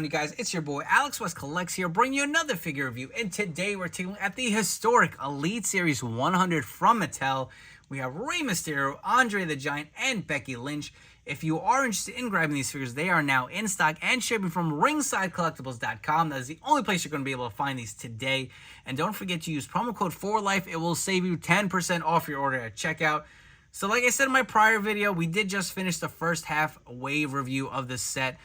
on, you guys? It's your boy Alex West Collects here, bringing you another figure review. And today we're taking at the historic Elite Series 100 from Mattel. We have Rey Mysterio, Andre the Giant, and Becky Lynch. If you are interested in grabbing these figures, they are now in stock and shipping from ringsidecollectibles.com. That is the only place you're going to be able to find these today. And don't forget to use promo code FORLIFE. It will save you 10% off your order at checkout. So like I said in my prior video, we did just finish the first half wave review of this set.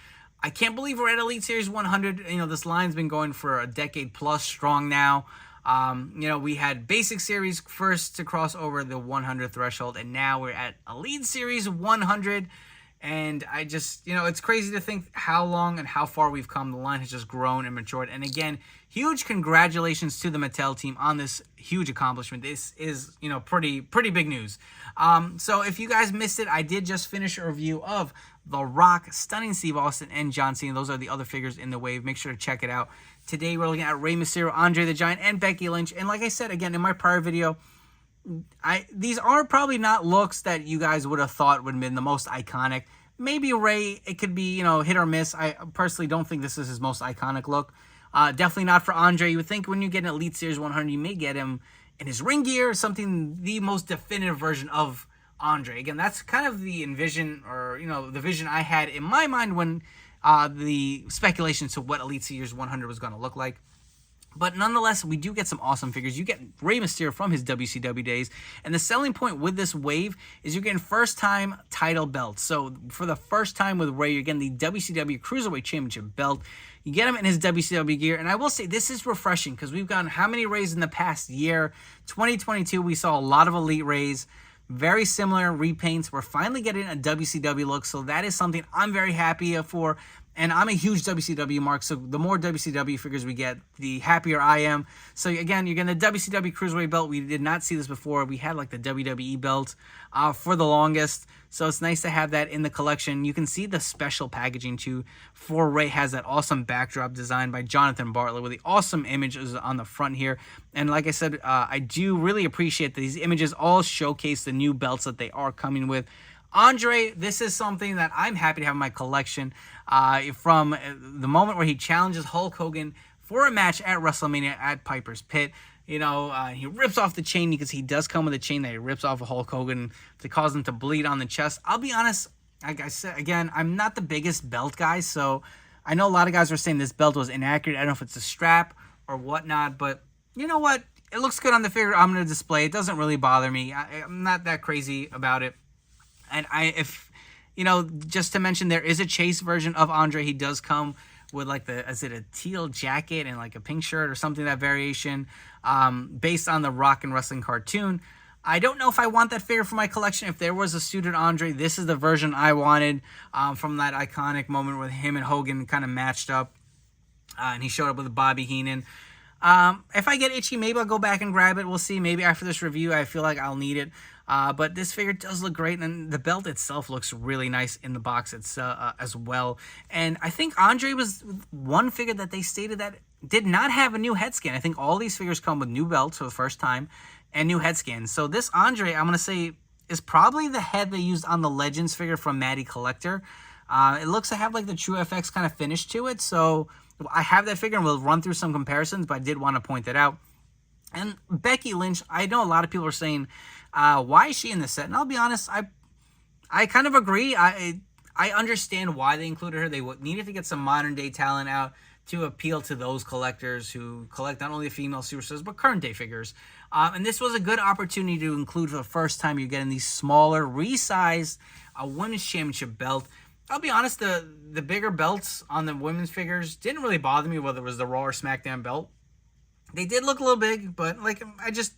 I can't believe we're at Elite Series 100. You know, this line's been going for a decade plus strong now. You know, we had Basic Series first to cross over the 100 threshold, and now we're at Elite Series 100. And I just, you know, it's crazy to think how long and how far we've come. The line has just grown and matured. And again, huge congratulations to the Mattel team on this huge accomplishment. This is, you know, pretty big news. So if you guys missed it, I did just finish a review of The Rock, Stunning Steve Austin, and John Cena. Those are the other figures in the wave. Make sure to check it out. Today we're looking at Rey Mysterio, Andre the Giant, and Becky Lynch. And like I said, again, in my prior video, these are probably not looks that you guys would have thought would have been the most iconic. Maybe Rey, it could be, you know, hit or miss. I personally don't think this is his most iconic look. Definitely not for Andre. You would think when you get an Elite Series 100, you may get him in his ring gear, something, the most definitive version of Andre. Again, that's kind of the envision, or, you know, the vision I had in my mind when the speculation to what Elite Series 100 was going to look like. But nonetheless, we do get some awesome figures. You get Rey Mysterio from his WCW days. And the selling point with this wave is you're getting first-time title belts. So for the first time with Rey, you're getting the WCW Cruiserweight Championship belt. You get him in his WCW gear. And I will say, this is refreshing because we've gotten how many Reys in the past year? 2022, we saw a lot of Elite Reys. Very similar repaints. We're finally getting a WCW look. So that is something I'm very happy for. And I'm a huge WCW mark, so the more WCW figures we get, the happier I am. So again, you're getting the WCW Cruiserweight belt. We did not see this before. We had like the WWE belt for the longest. So it's nice to have that in the collection. You can see the special packaging too. For Rey has that awesome backdrop designed by Jonathan Bartlett with the awesome images on the front here. And like I said, I do really appreciate that these images all showcase the new belts that they are coming with. Andre, this is something that I'm happy to have in my collection from the moment where he challenges Hulk Hogan for a match at WrestleMania at Piper's Pit. You know, he rips off the chain because he does come with a chain that he rips off of Hulk Hogan to cause him to bleed on the chest. I'll be honest, like I said, again, I'm not the biggest belt guy, so I know a lot of guys are saying this belt was inaccurate. I don't know if it's a strap or whatnot, but you know what? It looks good on the figure I'm going to display. It doesn't really bother me. I'm not that crazy about it. And if you know, just to mention, there is a chase version of Andre. He does come with like is it a teal jacket and like a pink shirt or something, that variation, based on the Rock and Wrestling cartoon. I don't know if I want that figure for my collection. If there was a suited Andre, this is the version I wanted from that iconic moment where him and Hogan kind of matched up, and he showed up with Bobby Heenan. If I get itchy, maybe I'll go back and grab it. We'll see. Maybe after this review, I feel like I'll need it. But this figure does look great, and the belt itself looks really nice in the box as well. And I think Andre was one figure that they stated that did not have a new head scan. I think all these figures come with new belts for the first time and new head scans. So this Andre, I'm going to say, is probably the head they used on the Legends figure from Matty Collector. It looks to have like the True FX kind of finish to it. So I have that figure, and we'll run through some comparisons, but I did want to point that out. And Becky Lynch, I know a lot of people are saying, why is she in this set? And I'll be honest, I kind of agree. I understand why they included her. They needed to get some modern day talent out to appeal to those collectors who collect not only the female superstars, but current day figures. And this was a good opportunity to include for the first time. You're getting these smaller, resized women's championship belt. I'll be honest, the bigger belts on the women's figures didn't really bother me, whether it was the Raw or SmackDown belt. They did look a little big, but like I just,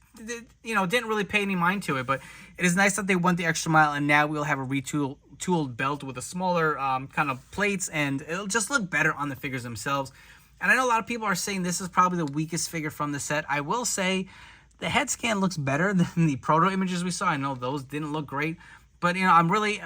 you know, didn't really pay any mind to it. But it is nice that they went the extra mile, and now we'll have a retooled belt with a smaller kind of plates, and it'll just look better on the figures themselves. And I know a lot of people are saying this is probably the weakest figure from the set. I will say the head scan looks better than the proto images we saw. I know those didn't look great. But, you know, I'm really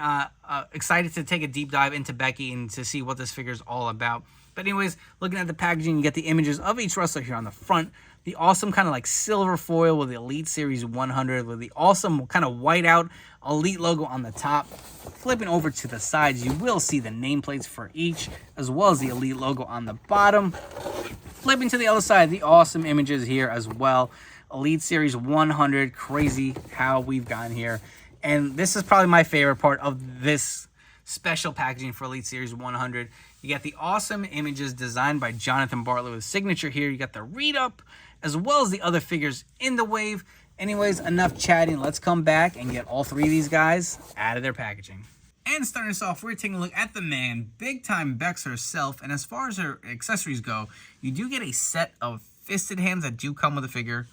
excited to take a deep dive into Becky and to see what this figure is all about. But anyways, looking at the packaging, you get the images of each wrestler here on the front. The awesome kind of like silver foil with the Elite Series 100 with the awesome kind of white out Elite logo on the top. Flipping over to the sides, you will see the nameplates for each, as well as the Elite logo on the bottom. Flipping to the other side, the awesome images here as well. Elite Series 100, crazy how we've gotten here. And this is probably my favorite part of this special packaging for Elite Series 100. You got the awesome images designed by Jonathan Bartlett with signature here. You got the read up, as well as the other figures in the wave. Anyways, enough chatting. Let's come back and get all three of these guys out of their packaging. And starting us off, we're taking a look at the man, big time Bex herself. And as far as her accessories go, you do get a set of fisted hands that do come with the figure.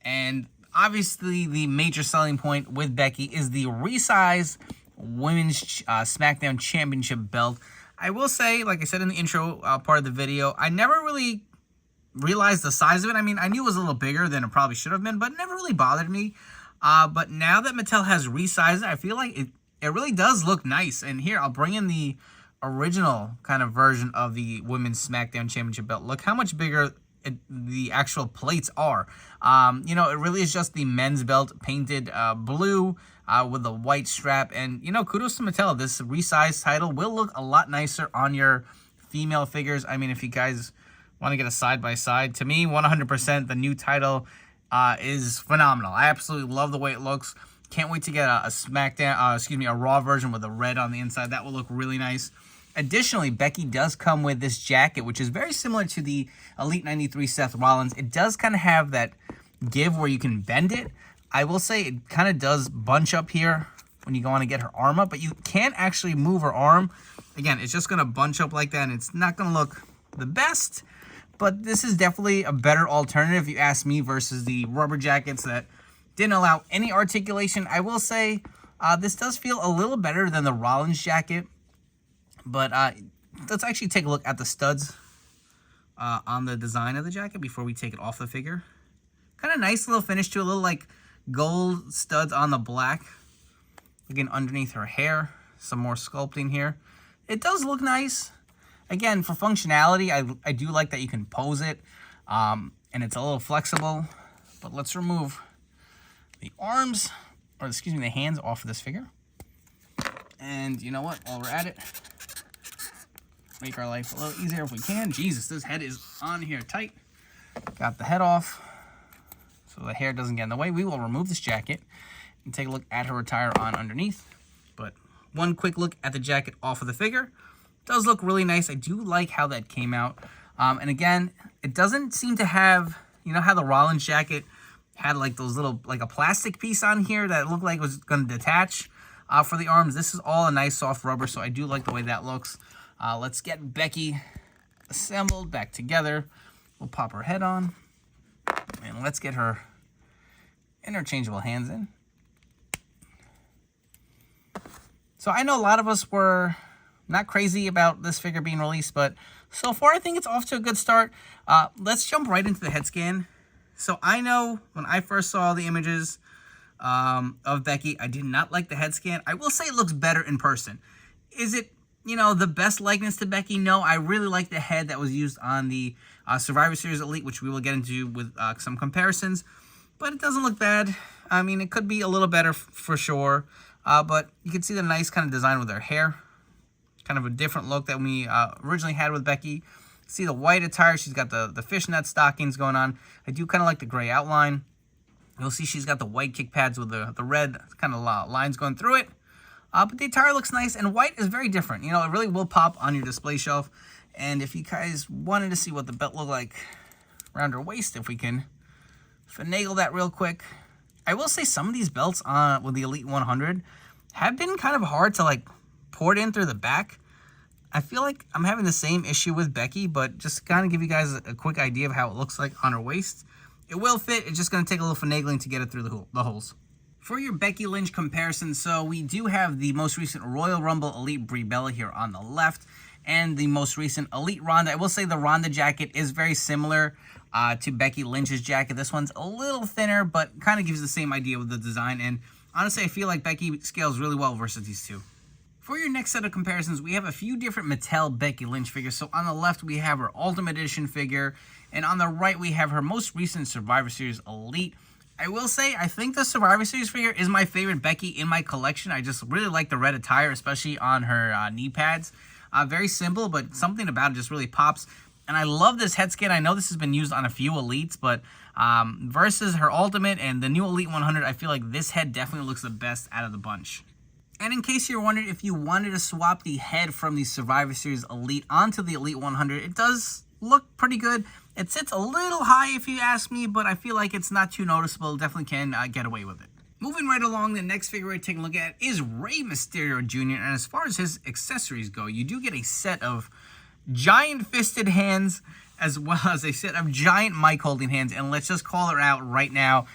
And obviously the major selling point with Becky is the resized Women's SmackDown Championship belt. I will say, like I said in the intro part of the video, I never really realized the size of it. I mean, I knew it was a little bigger than it probably should have been, but it never really bothered me. But now that Mattel has resized it, I feel like it really does look nice. And here, I'll bring in the original kind of version of the Women's SmackDown Championship belt. Look how much bigger the actual plates are. You know, it really is just the men's belt painted blue with a white strap. And, you know, kudos to Mattel. This resized title will look a lot nicer on your female figures. I mean, if you guys want to get a side-by-side, to me, 100%, the new title is phenomenal. I absolutely love the way it looks. Can't wait to get a SmackDown, a Raw version with a red on the inside. That will look really nice. Additionally, Becky does come with this jacket, which is very similar to the Elite 93 Seth Rollins. It does kind of have that give where you can bend it. I will say it kind of does bunch up here when you go on to get her arm up, but you can't actually move her arm. Again, it's just going to bunch up like that, and it's not going to look the best, but this is definitely a better alternative, if you ask me, versus the rubber jackets that didn't allow any articulation. I will say this does feel a little better than the Rollins jacket, but let's actually take a look at the studs on the design of the jacket before we take it off the figure. Kind of nice little finish to a little like gold studs on the black. Again, underneath her hair, some more sculpting here. It does look nice. Again, for functionality, I do like that you can pose it, and it's a little flexible. But let's remove the arms, or excuse me, the hands off of this figure. And you know what? While we're at it, make our life a little easier if we can. Jesus, this head is on here tight. Got the head off, so the hair doesn't get in the way. We will remove this jacket and take a look at her attire on underneath. But one quick look at the jacket off of the figure. Does look really nice. I do like how that came out. And again, it doesn't seem to have, you know how the Rollins jacket had like those little, like a plastic piece on here that looked like it was going to detach for the arms. This is all a nice soft rubber, so I do like the way that looks. Let's get Becky assembled back together. We'll pop her head on, and let's get her interchangeable hands in. So I know a lot of us were not crazy about this figure being released, but so far I think it's off to a good start. Let's jump right into the head scan. So I know when I first saw the images of Becky, I did not like the head scan. I will say it looks better in person. Is it, you know, the best likeness to Becky? No, I really like the head that was used on the Survivor Series Elite, which we will get into with some comparisons. But it doesn't look bad. I mean, it could be a little better for sure. But you can see the nice kind of design with her hair. Kind of a different look that we originally had with Becky. See the white attire. She's got the fishnet stockings going on. I do kind of like the gray outline. You'll see she's got the white kick pads with the red kind of lines going through it. But the attire looks nice, and white is very different. You know, it really will pop on your display shelf. And if you guys wanted to see what the belt looked like around her waist, if we can finagle that real quick. I will say some of these belts with the Elite 100 have been kind of hard to like pour it in through the back. I feel like I'm having the same issue with Becky, but just kind of give you guys a quick idea of how it looks like on her waist. It will fit. It's just going to take a little finagling to get it through the holes. For your Becky Lynch comparison, so we do have the most recent Royal Rumble Elite Brie Bella here on the left, and the most recent Elite Ronda. I will say the Ronda jacket is very similar to Becky Lynch's jacket. This one's a little thinner, but kind of gives the same idea with the design. And honestly, I feel like Becky scales really well versus these two. For your next set of comparisons, we have a few different Mattel Becky Lynch figures. So on the left, we have her Ultimate Edition figure, and on the right, we have her most recent Survivor Series Elite. I will say, I think the Survivor Series figure is my favorite Becky in my collection. I just really like the red attire, especially on her knee pads. Very simple, but something about it just really pops. And I love this head scan. I know this has been used on a few Elites, but versus her Ultimate and the new Elite 100, I feel like this head definitely looks the best out of the bunch. And in case you're wondering if you wanted to swap the head from the Survivor Series Elite onto the Elite 100, it does look pretty good. It sits a little high if you ask me, but I feel like it's not too noticeable. Definitely can get away with it. Moving right along, the next figure we're taking a look at is Rey Mysterio Jr. And as far as his accessories go, you do get a set of giant fisted hands as well as a set of giant mic holding hands. And let's just call it out right now.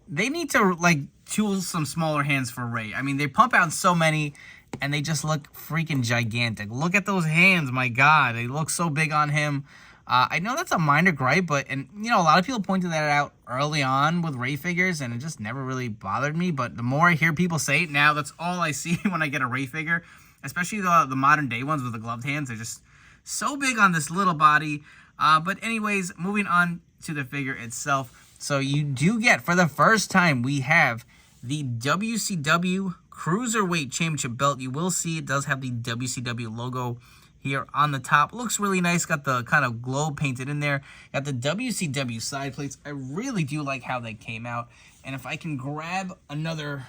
They need to tool some smaller hands for Rey. I mean, they pump out so many and they just look freaking gigantic. Look at those hands, my God. They look so big on him. I know that's a minor gripe, but, a lot of people pointed that out early on with Rey figures, and it just never really bothered me. But the more I hear people say it now, that's all I see when I get a Rey figure, especially the modern day ones with the gloved hands. They're just so big on this little body. But anyways, moving on to the figure itself. So you do get, for the first time, we have the WCW Cruiserweight Championship belt. You will see it does have the WCW logo here on the top. Looks really nice. Got the kind of globe painted in there. Got the WCW side plates. I really do like how they came out. And if I can grab another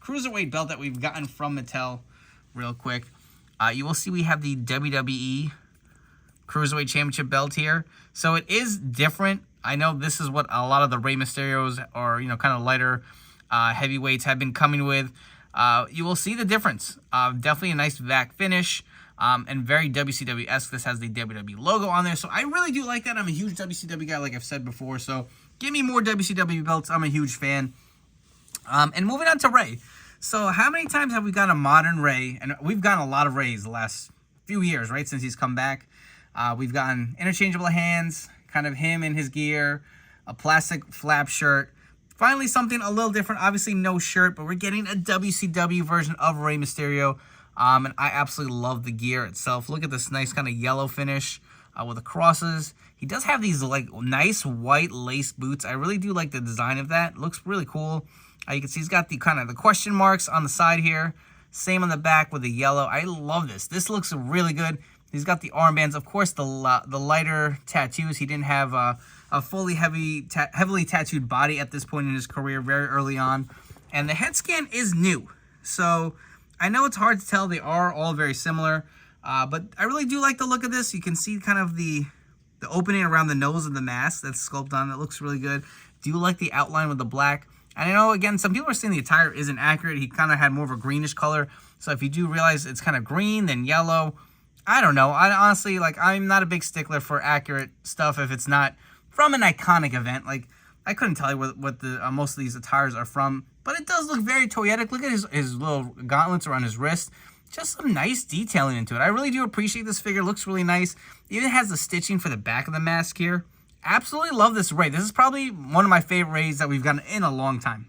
Cruiserweight belt that we've gotten from Mattel real quick, you will see we have the WWE Cruiserweight Championship belt here. So it is different. I know this is what a lot of the Rey Mysterios or, kind of lighter heavyweights have been coming with. You will see the difference. Definitely a nice back finish. And very WCW-esque. This has the WWE logo on there. So I really do like that. I'm a huge WCW guy, like I've said before. So give me more WCW belts. I'm a huge fan. And moving on to Rey. So how many times have we got a modern Rey? And we've gotten a lot of Reys the last few years, right? Since he's come back. We've gotten interchangeable hands, kind of him in his gear, a plastic flap shirt. Finally, something a little different. Obviously, no shirt, but we're getting a WCW version of Rey Mysterio. And I absolutely love the gear itself. Look at this nice kind of yellow finish with the crosses. He does have these nice white lace boots. I really do like the design of that. It looks really cool. You can see he's got the kind of the question marks on the side here. Same on the back with the yellow. I love this. This looks really good. He's got the armbands. Of course, the lighter tattoos. He didn't have a fully heavily tattooed body at this point in his career, very early on. And the head scan is new. So I know it's hard to tell. They are all very similar. But I really do like the look of this. You can see kind of the opening around the nose of the mask that's sculpted on. That looks really good. Do you like the outline with the black? And I know, again, some people are saying the attire isn't accurate. He kind of had more of a greenish color. So if you do realize it's kind of green, then yellow, I don't know. I honestly, I'm not a big stickler for accurate stuff if it's not from an iconic event. I couldn't tell you what the most of these attires are from. But it does look very toyetic. Look at his little gauntlets around his wrist. Just some nice detailing into it. I really do appreciate this figure. It looks really nice. It even has the stitching for the back of the mask here. Absolutely love this Rey. This is probably one of my favorite Reys that we've gotten in a long time.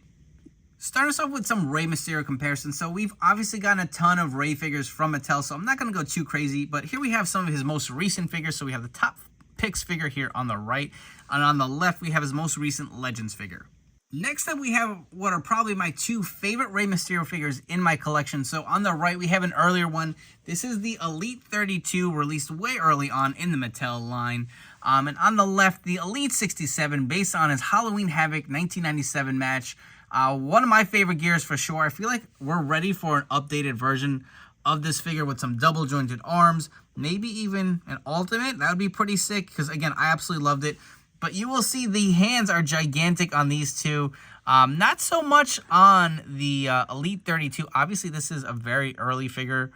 Starting us off with some Rey Mysterio comparison. So we've obviously gotten a ton of Rey figures from Mattel, so I'm not going to go too crazy. But here we have some of his most recent figures. So we have the top picks figure here on the right. And on the left, we have his most recent Legends figure. Next up, we have what are probably my two favorite Rey Mysterio figures in my collection. So on the right, we have an earlier one. This is the Elite 32, released way early on in the Mattel line. And on the left, the Elite 67, based on his Halloween Havoc 1997 match. One of my favorite gears for sure. I feel like we're ready for an updated version of this figure with some double jointed arms, maybe even an Ultimate. That would be pretty sick because, again, I absolutely loved it. But you will see the hands are gigantic on these two. Not so much on the Elite 32. Obviously, this is a very early figure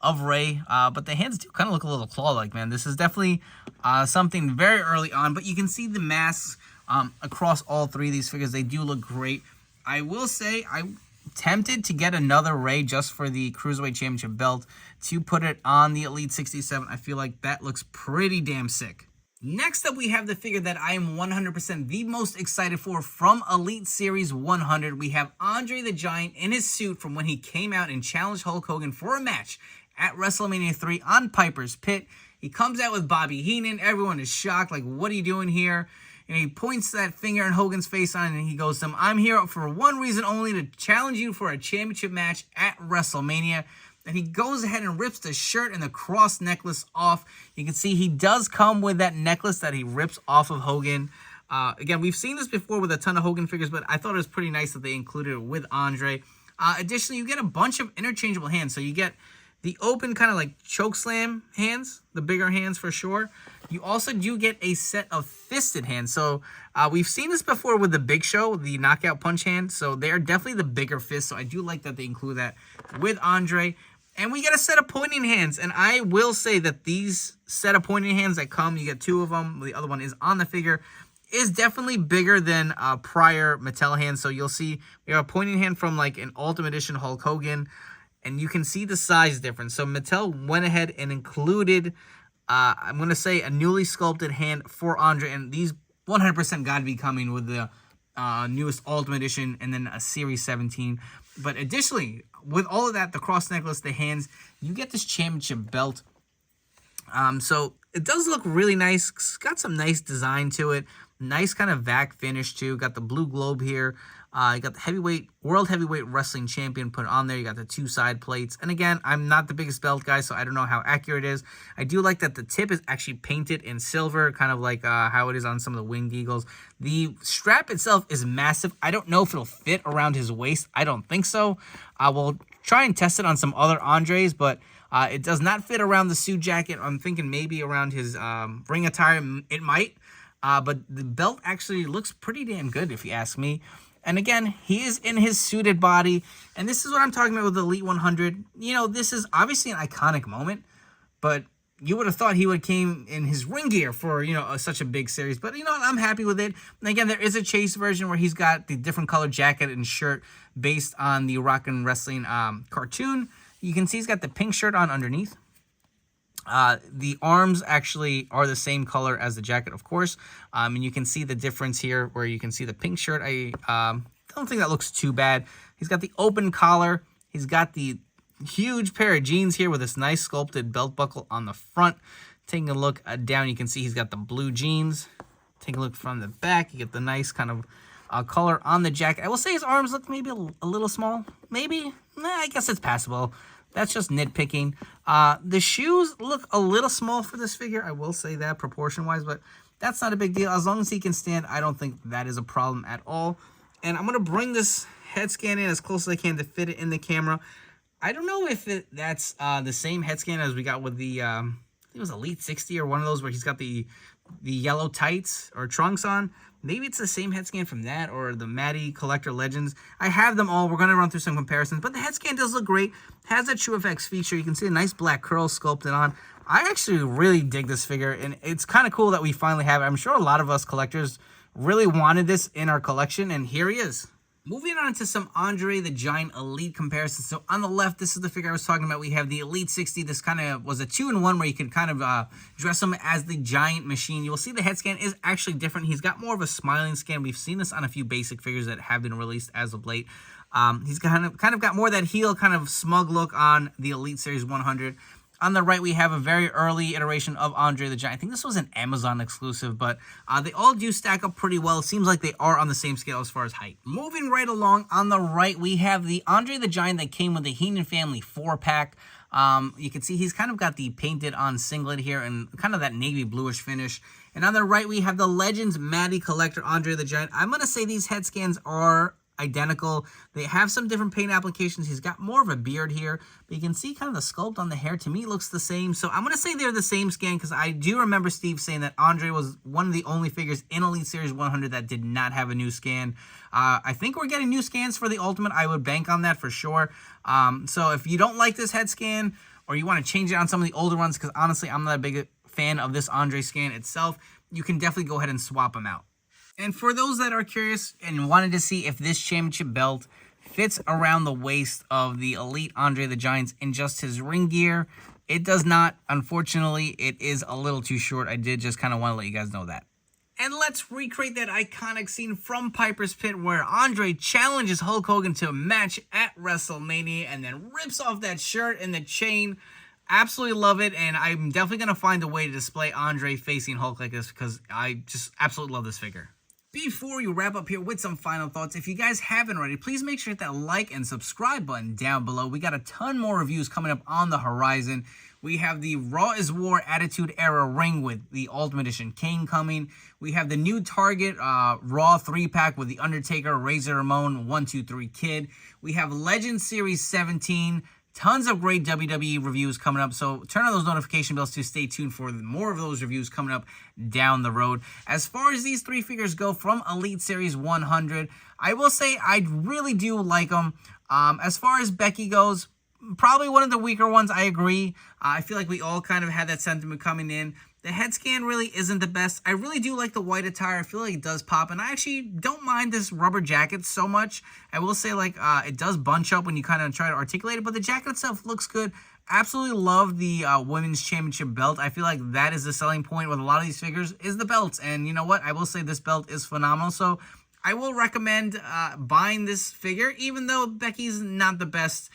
of Rey. But the hands do kind of look a little claw-like, man. This is definitely something very early on. But you can see the masks across all three of these figures. They do look great. I will say I'm tempted to get another Rey just for the Cruiserweight Championship belt to put it on the Elite 67. I feel like that looks pretty damn sick. Next up, we have the figure that I am 100% the most excited for from Elite Series 100. We have Andre the Giant in his suit from when he came out and challenged Hulk Hogan for a match at WrestleMania 3 on Piper's Pit. He comes out with Bobby Heenan. Everyone is shocked, like, what are you doing here? and he points that finger in Hogan's face on, and he goes to him, "I'm here for one reason only, to challenge you for a championship match at WrestleMania." And he goes ahead and rips the shirt and the cross necklace off. You can see he does come with that necklace that he rips off of Hogan. Again, we've seen this before with a ton of Hogan figures, but I thought it was pretty nice that they included it with Andre. Additionally, you get a bunch of interchangeable hands. So you get the open kind of like choke slam hands, the bigger hands for sure. You also do get a set of fisted hands. So we've seen this before with the Big Show, the knockout punch hand. So they are definitely the bigger fists. So I do like that they include that with Andre. And we get a set of pointing hands. And I will say that these set of pointing hands that come, you get 2 of them. The other one is on the figure, is definitely bigger than prior Mattel hands. So you'll see we have a pointing hand from like an Ultimate Edition Hulk Hogan. And you can see the size difference. So Mattel went ahead and included, I'm going to say, a newly sculpted hand for Andre. And these 100% got to be coming with the newest Ultimate Edition and then a Series 17. But additionally, with all of that, the cross necklace, the hands, you get this championship belt. So it does look really nice. It's got some nice design to it. Nice kind of vac finish too. Got the blue globe here. You got the World Heavyweight Wrestling Champion put on there. You got the 2 side plates. And again, I'm not the biggest belt guy, so I don't know how accurate it is. I do like that the tip is actually painted in silver, kind of like how it is on some of the Winged Eagles. The strap itself is massive. I don't know if it'll fit around his waist. I don't think so. I will try and test it on some other Andres, but it does not fit around the suit jacket. I'm thinking maybe around his ring attire. It might. But the belt actually looks pretty damn good, if you ask me. And again, he is in his suited body. And this is what I'm talking about with the Elite 100. You know, this is obviously an iconic moment. But you would have thought he would have came in his ring gear for, you know, such a big series. But, you know, I'm happy with it. And again, there is a chase version where he's got the different color jacket and shirt based on the Rockin' Wrestling cartoon. You can see he's got the pink shirt on underneath. The arms actually are the same color as the jacket, of course. And you can see the difference here where you can see the pink shirt. I don't think that looks too bad. He's got the open collar. He's got the huge pair of jeans here with this nice sculpted belt buckle on the front. Taking a look down, you can see he's got the blue jeans. Take a look from the back. You get the nice kind of color on the jacket. I will say his arms look maybe a little small. Maybe. I guess it's passable. That's just nitpicking. The shoes look a little small for this figure. I will say that proportion-wise, but that's not a big deal. As long as he can stand, I don't think that is a problem at all. And I'm going to bring this head scan in as close as I can to fit it in the camera. I don't know if that's the same head scan as we got with the, I think it was Elite 60 or one of those where he's got the yellow tights or trunks on. Maybe it's the same head scan from that or the Matty Collector Legends. I have them all. We're going to run through some comparisons. But the head scan does look great. Has that TrueFX feature. You can see a nice black curl sculpted on. I actually really dig this figure. And it's kind of cool that we finally have it. I'm sure a lot of us collectors really wanted this in our collection. And here he is. Moving on to some Andre the Giant Elite comparisons. So on the left, this is the figure I was talking about. We have the Elite 60. This kind of was a 2-in-1 where you could kind of dress him as the Giant Machine. You will see the head scan is actually different. He's got more of a smiling scan. We've seen this on a few basic figures that have been released as of late. He's kind of got more of that heel kind of smug look on the Elite Series 100. On the right, we have a very early iteration of Andre the Giant. I think this was an Amazon exclusive, but they all do stack up pretty well. It seems like they are on the same scale as far as height. Moving right along, on the right, we have the Andre the Giant that came with the Heenan Family 4-pack. You can see he's kind of got the painted on singlet here and kind of that navy bluish finish. And on the right, we have the Legends Matty Collector Andre the Giant. I'm going to say these head scans are identical. They have some different paint applications. He's got more of a beard here, but you can see kind of the sculpt on the hair. To me, looks the same. So I'm going to say they're the same scan because I do remember Steve saying that Andre was one of the only figures in Elite Series 100 that did not have a new scan. I think we're getting new scans for the Ultimate. I would bank on that for sure. So if you don't like this head scan or you want to change it on some of the older ones, because honestly, I'm not a big fan of this Andre scan itself, you can definitely go ahead and swap them out. And for those that are curious and wanted to see if this championship belt fits around the waist of the Elite Andre the Giant in just his ring gear, it does not. Unfortunately, it is a little too short. I did just kind of want to let you guys know that. And let's recreate that iconic scene from Piper's Pit where Andre challenges Hulk Hogan to a match at WrestleMania and then rips off that shirt and the chain. Absolutely love it, and I'm definitely going to find a way to display Andre facing Hulk like this because I just absolutely love this figure. Before we wrap up here with some final thoughts, if you guys haven't already, please make sure to hit that like and subscribe button down below. We got a ton more reviews coming up on the horizon. We have the Raw is War Attitude Era ring with the Ultimate Edition Kane coming. We have the new Target Raw 3-pack with The Undertaker, Razor Ramon, 123 Kid. We have Legend Series 17. Tons of great WWE reviews coming up, so turn on those notification bells to stay tuned for more of those reviews coming up down the road. As far as these 3 figures go from Elite Series 100, I will say I really do like them. As far as Becky goes, probably one of the weaker ones, I agree. I feel like we all kind of had that sentiment coming in. The head scan really isn't the best. I really do like the white attire. I feel like it does pop, and I actually don't mind this rubber jacket so much. I will say, like, it does bunch up when you kind of try to articulate it, but the jacket itself looks good. Absolutely love the Women's Championship belt. I feel like that is the selling point with a lot of these figures, is the belts. And you know what? I will say this belt is phenomenal, so I will recommend buying this figure, even though Becky's not the best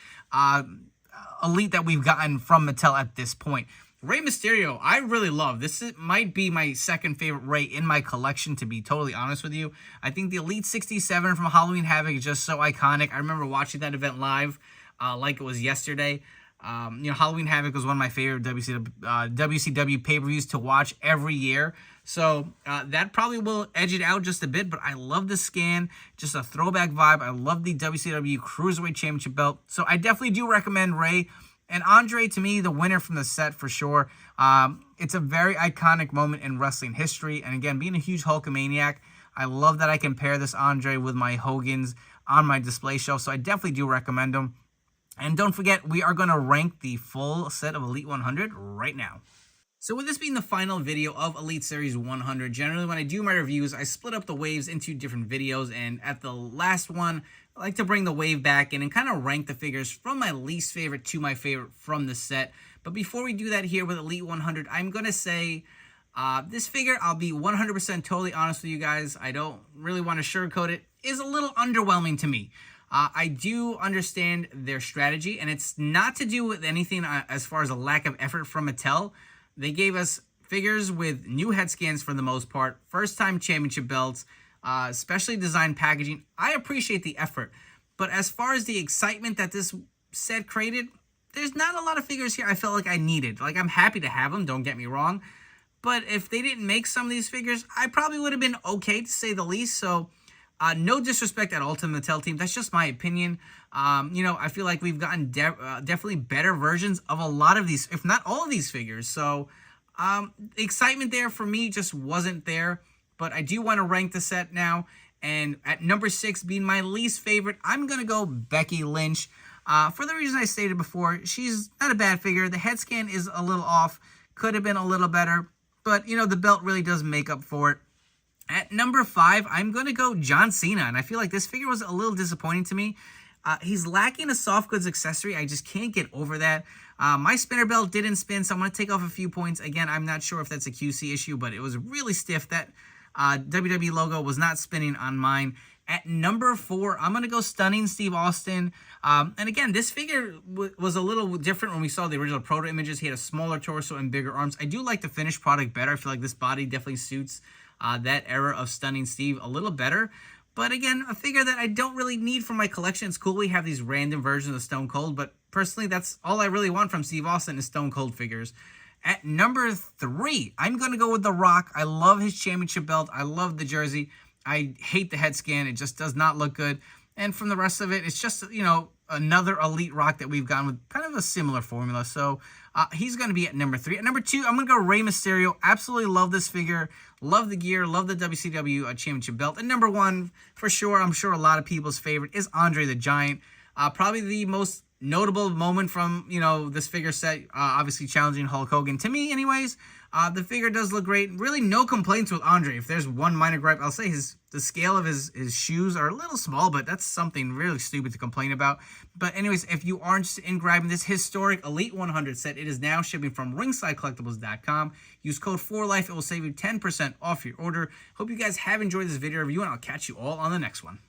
Elite that we've gotten from Mattel at this point. Rey Mysterio, I really love. Might be my second favorite Rey in my collection, to be totally honest with you. I think the Elite 67 from Halloween Havoc is just so iconic. I remember watching that event live like it was yesterday. Halloween Havoc was one of my favorite WCW pay-per-views to watch every year. So that probably will edge it out just a bit, but I love the scan, just a throwback vibe. I love the WCW Cruiserweight Championship belt. So I definitely do recommend Rey. And Andre, to me, the winner from the set for sure. It's a very iconic moment in wrestling history. And again, being a huge Hulkamaniac, I love that I can pair this Andre with my Hogans on my display shelf. So I definitely do recommend them. And don't forget, we are going to rank the full set of Elite 100 right now. So with this being the final video of Elite Series 100, generally when I do my reviews, I split up the waves into different videos. And at the last one, I like to bring the wave back in and kind of rank the figures from my least favorite to my favorite from the set. But before we do that here with Elite 100, I'm going to say this figure, I'll be 100% totally honest with you guys. I don't really want to sugarcoat it. Is a little underwhelming to me. I do understand their strategy, and it's not to do with anything as far as a lack of effort from Mattel. They gave us figures with new head scans for the most part, first-time championship belts, specially designed packaging. I appreciate the effort, but as far as the excitement that this set created, there's not a lot of figures here I felt like I needed. Like, I'm happy to have them, don't get me wrong, but if they didn't make some of these figures, I probably would have been okay, to say the least. So no disrespect at all to the Mattel team. That's just my opinion. I feel like we've gotten definitely better versions of a lot of these, if not all of these figures. So the excitement there for me just wasn't there. But I do want to rank the set now. And at number 6, being my least favorite, I'm going to go Becky Lynch. For the reason I stated before, she's not a bad figure. The head scan is a little off. Could have been a little better. But, the belt really does make up for it. At number 5, I'm going to go John Cena. And I feel like this figure was a little disappointing to me. He's lacking a soft goods accessory. I just can't get over that. My spinner belt didn't spin, so I'm going to take off a few points. Again, I'm not sure if that's a QC issue, but it was really stiff. That WWE logo was not spinning on mine. At number 4, I'm going to go Stunning Steve Austin. And again, this figure was a little different when we saw the original proto images. He had a smaller torso and bigger arms. I do like the finished product better. I feel like this body definitely suits that era of Stunning Steve a little better. But again, a figure that I don't really need for my collection. It's cool we have these random versions of Stone Cold, but personally, that's all I really want from Steve Austin is Stone Cold figures. At number 3, I'm going to go with The Rock. I love his championship belt. I love the jersey. I hate the head scan. It just does not look good. And from the rest of it, it's just, another Elite Rock that we've gone with kind of a similar formula. So he's going to be at number 3. At number 2, I'm going to go Rey Mysterio. Absolutely love this figure. Love the gear. Love the WCW Championship belt. And number 1, for sure, I'm sure a lot of people's favorite is Andre the Giant. Probably the most notable moment from, this figure set, obviously challenging Hulk Hogan. To me, anyways, the figure does look great. Really no complaints with Andre. If there's one minor gripe, I'll say the scale of his shoes are a little small, but that's something really stupid to complain about. But anyways, if you are interested in grabbing this historic Elite 100 set, it is now shipping from ringsidecollectibles.com. Use code 4LIFE. It will save you 10% off your order. Hope you guys have enjoyed this video review, and I'll catch you all on the next one.